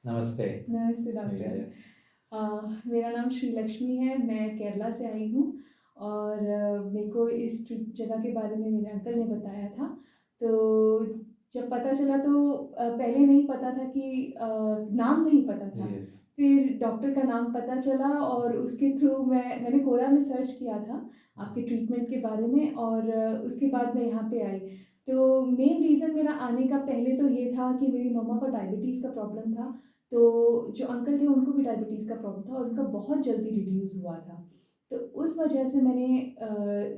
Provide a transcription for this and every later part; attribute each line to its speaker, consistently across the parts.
Speaker 1: नमस्ते।
Speaker 2: नमस्ते doctor.
Speaker 1: Yes.
Speaker 2: मेरा नाम श्री लक्ष्मी है, मैं केरला से आई हूँ और मेरे को इस जगह के बारे में मेरे अंकल ने बताया था। तो जब पता चला तो पहले नहीं पता था कि नाम नहीं पता था।
Speaker 1: यस।
Speaker 2: फिर डॉक्टर का नाम पता चला और उसके थ्रू मैंने कोरा में सर्च किया था आपके ट्रीटमेंट के बारे में और उसके बाद मैं यहाँ पे आई। तो मेन रीज़न मेरा आने का पहले तो ये था कि मेरी मम्मा को डायबिटीज़ का प्रॉब्लम था। तो जो अंकल थे उनको भी डायबिटीज़ का प्रॉब्लम था और उनका बहुत जल्दी रिड्यूस हुआ था। तो उस वजह से मैंने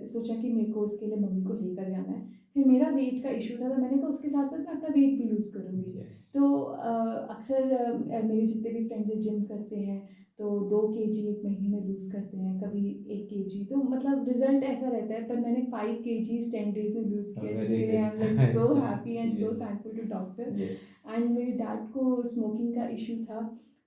Speaker 2: सोचा कि मेरे को उसके लिए मम्मी को लेकर जाना है। फिर मेरा वेट का इश्यू था तो मैंने कहा उसके साथ-साथ मैं अपना वेट भी लूज़ करूँगी।
Speaker 1: यस।
Speaker 2: तो अक्सर मेरे जितने भी फ्रेंड्स जिम करते हैं तो 2 केजी 1 महीने में लूज़ करते हैं, कभी 1 केजी तो मतलब रिज़ल्ट ऐसा रहता है पर मैंने 5 केजीज़ 10 डेज़ में लूज़ किया
Speaker 1: वेरी
Speaker 2: जिसके लिए I am like so
Speaker 1: good.
Speaker 2: Happy and so
Speaker 1: yes.
Speaker 2: Thankful to doctor.
Speaker 1: Yes.
Speaker 2: And मेरे डैड को स्मोकिंग का इश्यू था,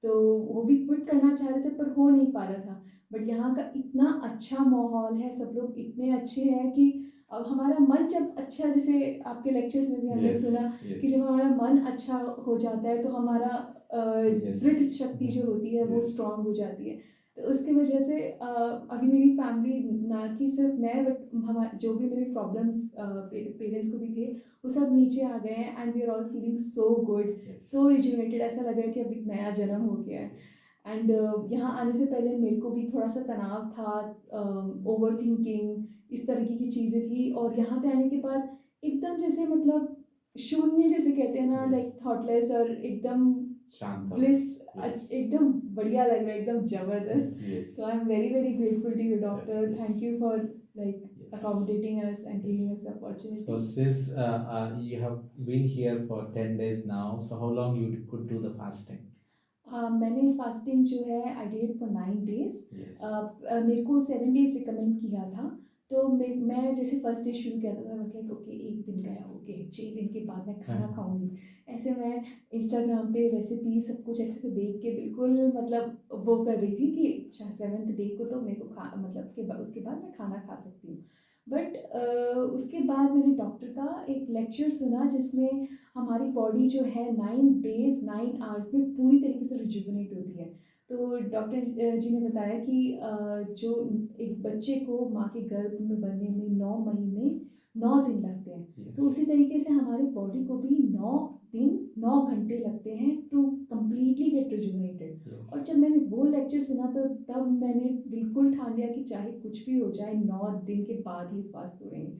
Speaker 2: तो वो भी क्विट करना चाह रहे थे पर हो नहीं पा रहा था। बट यहाँ का इतना अच्छा माहौल है, सब लोग इतने अच्छे हैं कि अब हमारा मन जब अच्छा जैसे आपके लेक्चर्स में भी हमने
Speaker 1: यस।
Speaker 2: सुना कि
Speaker 1: यस।
Speaker 2: जब हमारा मन अच्छा हो जाता है तो हमारा
Speaker 1: यस।
Speaker 2: दृढ़ शक्ति जो होती है वो
Speaker 1: यस।
Speaker 2: स्ट्रॉन्ग हो जाती है। तो उसकी वजह से अभी मेरी फैमिली ना कि सिर्फ मैं बट जो भी मेरी प्रॉब्लम्स पेरेंट्स को भी थे वो सब नीचे आ गए हैं and we are all feeling so good,
Speaker 1: yes.
Speaker 2: So rejuvenated. ऐसा लग रहा है कि अब एक नया जन्म हो गया है। एंड यहाँ आने से पहले मेरे को भी थोड़ा सा तनाव था, ओवर थिंकिंग इस तरीके की चीज़ें थी और यहाँ पे आने के बाद एकदम जैसे मतलब शून्य जैसे कहते हैं ना,
Speaker 1: यस।
Speaker 2: लाइक थॉटलेस और एकदम
Speaker 1: शांतम।
Speaker 2: Bliss,
Speaker 1: yes.
Speaker 2: एकदम बढ़िया लग रहा है, एकदम ज़बरदस्त।
Speaker 1: Yes.
Speaker 2: So I'm very, very grateful to you,
Speaker 1: yes.
Speaker 2: doctor.
Speaker 1: Yes.
Speaker 2: Thank you for like
Speaker 1: yes.
Speaker 2: accommodating us and
Speaker 1: yes.
Speaker 2: giving us the
Speaker 1: So
Speaker 2: opportunity.
Speaker 1: since you have been here for 10 days now, so how long you could do the fasting?
Speaker 2: मैंने fasting जो है I did it for 9 days.
Speaker 1: Yes.
Speaker 2: मेरे को 7 days recommend किया था। तो मैं जैसे फर्स्ट डे शुरू किया था बस लाइक ओके 1 दिन गया, ओके 6 दिन के बाद मैं खाना खाऊँगी। ऐसे मैं इंस्टाग्राम पे रेसिपी सब कुछ ऐसे-ऐसे देख के बिल्कुल मतलब वो कर रही थी कि अच्छा 7th डे को तो मेरे को खा मतलब के उसके बाद मैं खाना खा सकती हूँ। बट उसके बाद मैंने डॉक्टर का एक लेक्चर सुना जिसमें हमारी बॉडी जो है 9 डेज़ 9 आवर्स में पूरी तरीके से रिजुविनेट होती है। तो डॉक्टर जी ने बताया कि जो एक बच्चे को माँ के गर्भ में बनने में 9 महीने 9 दिन लगते हैं। तो
Speaker 1: Yes.
Speaker 2: उसी तरीके से हमारी बॉडी को भी 9 दिन 9 घंटे लगते हैं to completely get rejuvenated.
Speaker 1: Yes.
Speaker 2: और जब मैंने वो लेक्चर सुना तो तब मैंने बिल्कुल ठान लिया कि चाहे कुछ भी हो जाए 9 दिन के बाद ही फास्ट तोड़ेंगे।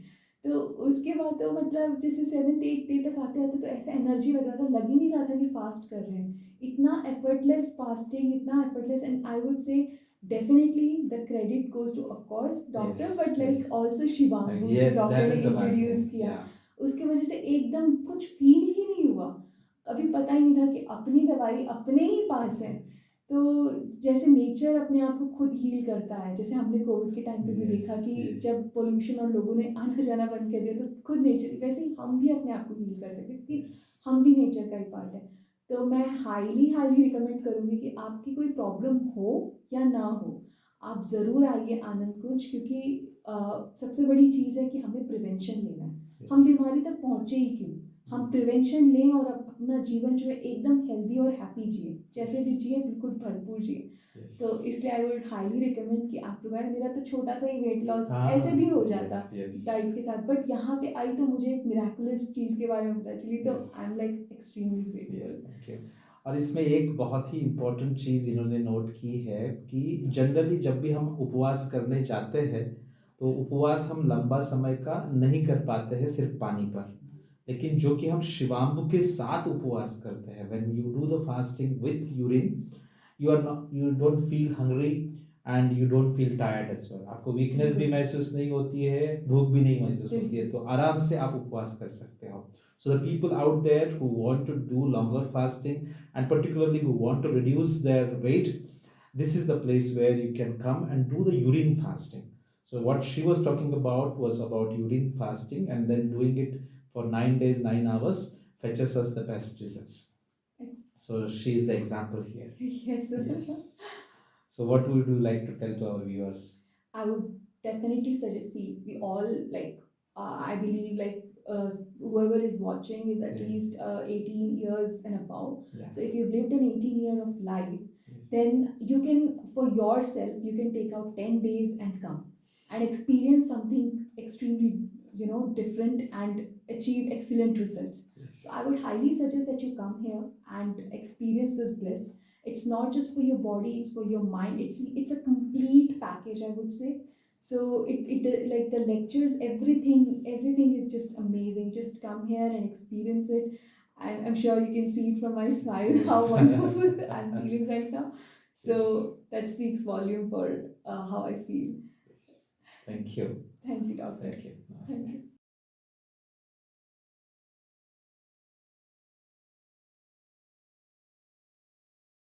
Speaker 2: तो उसके बाद तो मतलब जैसे 7th 8th डे तक आते-आते तो ऐसा एनर्जी लग रहा था, लग ही नहीं रहा था कि फास्ट कर रहे हैं। इतना एफर्टलेस फास्टिंग, इतना effortless and I would say definitely the credit goes to of course doctor
Speaker 1: Yes.
Speaker 2: But
Speaker 1: Yes.
Speaker 2: Like also Shivangu जो
Speaker 1: Yes,
Speaker 2: डॉक्टर
Speaker 1: that
Speaker 2: ने
Speaker 1: is the one thing.
Speaker 2: Introduce किया।
Speaker 1: Yeah.
Speaker 2: उसकी वजह से एकदम कुछ फ़ील ही नहीं हुआ। कभी पता ही नहीं था कि अपनी दवाई अपने ही पास है।
Speaker 1: Yes.
Speaker 2: तो जैसे नेचर अपने आप को खुद हील करता है, जैसे हमने कोविड के टाइम पे भी
Speaker 1: Yes.
Speaker 2: देखा कि
Speaker 1: Yes.
Speaker 2: जब पॉल्यूशन और लोगों ने आना-जाना बंद कर दिया तो खुद नेचर, वैसे ही हम भी अपने आप को हील कर सकते हैं क्योंकि
Speaker 1: Yes.
Speaker 2: हम भी नेचर का ही पार्ट है। तो मैं हाईली हाईली रिकमेंड करूँगी कि आपकी कोई प्रॉब्लम हो या ना हो, आप ज़रूर आइए आनंद कुंज क्योंकि सबसे बड़ी चीज़ है कि हमें प्रिवेंशन लेना है। हम
Speaker 1: Yes.
Speaker 2: बीमारी तक पहुँचे ही क्यों? हम प्रिवेंशन लें और अपना जीवन जो है एकदम हेल्दी और हैप्पी जिए, जैसे भी जिए बिल्कुल भरपूर जिए।
Speaker 1: Yes.
Speaker 2: तो इसलिए आई वुड हाईली रिकमेंड कि आप लोग आएँ। मेरा तो छोटा सा ही वेट लॉस
Speaker 1: हाँ,
Speaker 2: ऐसे भी हो
Speaker 1: yes,
Speaker 2: जाता
Speaker 1: yes.
Speaker 2: डाइट के साथ, बट यहाँ पे आई तो मुझे एक मिरेकुलस चीज़ के बारे में पता चली तो
Speaker 1: Yes.
Speaker 2: I am like extremely
Speaker 1: yes,
Speaker 2: grateful.
Speaker 1: Thank you. और इसमें एक बहुत ही इम्पोर्टेंट चीज़ इन्होंने नोट की है कि जनरली जब भी हम उपवास करने जाते हैं तो उपवास हम लंबा समय का नहीं कर पाते हैं सिर्फ पानी पर, लेकिन जो कि हम शिवाम्बु के साथ उपवास करते हैं, when you do the fasting with urine, you don't feel hungry and you don't feel tired as well. आपको वीकनेस भी महसूस नहीं होती है, भूख भी नहीं महसूस होती है, तो आराम से आप उपवास कर सकते हो। So the people out there who want to do longer fasting and particularly who want to reduce their weight, this is the place where you can come and do the urine fasting. So what she was talking about was about urine fasting, and then doing it for 9 days 9 hours fetches us the best results. So she is the example here.
Speaker 2: Yes.
Speaker 1: Yes. So what would you like to tell to our viewers?
Speaker 2: I would definitely suggest, see, we all like, I believe like uh, whoever is watching is at
Speaker 1: Yeah.
Speaker 2: least 18 years and above.
Speaker 1: Yeah.
Speaker 2: So if you've lived an 18 year of life,
Speaker 1: Yes.
Speaker 2: then you can, for yourself, you can take out 10 days and come and experience something extremely, different and achieve excellent results.
Speaker 1: Yes.
Speaker 2: So I would highly suggest that you come here and experience this bliss. It's not just for your body, it's for your mind. It's a complete package, I would say. So it like the lectures, everything is just amazing. Just come here and experience it. I'm sure you can see it from my smile how
Speaker 1: Yes.
Speaker 2: wonderful I'm feeling right now.
Speaker 1: Yes.
Speaker 2: So that speaks volume for how I feel.
Speaker 1: Thank you.
Speaker 2: Thank you, doctor.
Speaker 1: Thank you. Namaste.
Speaker 2: Thank you.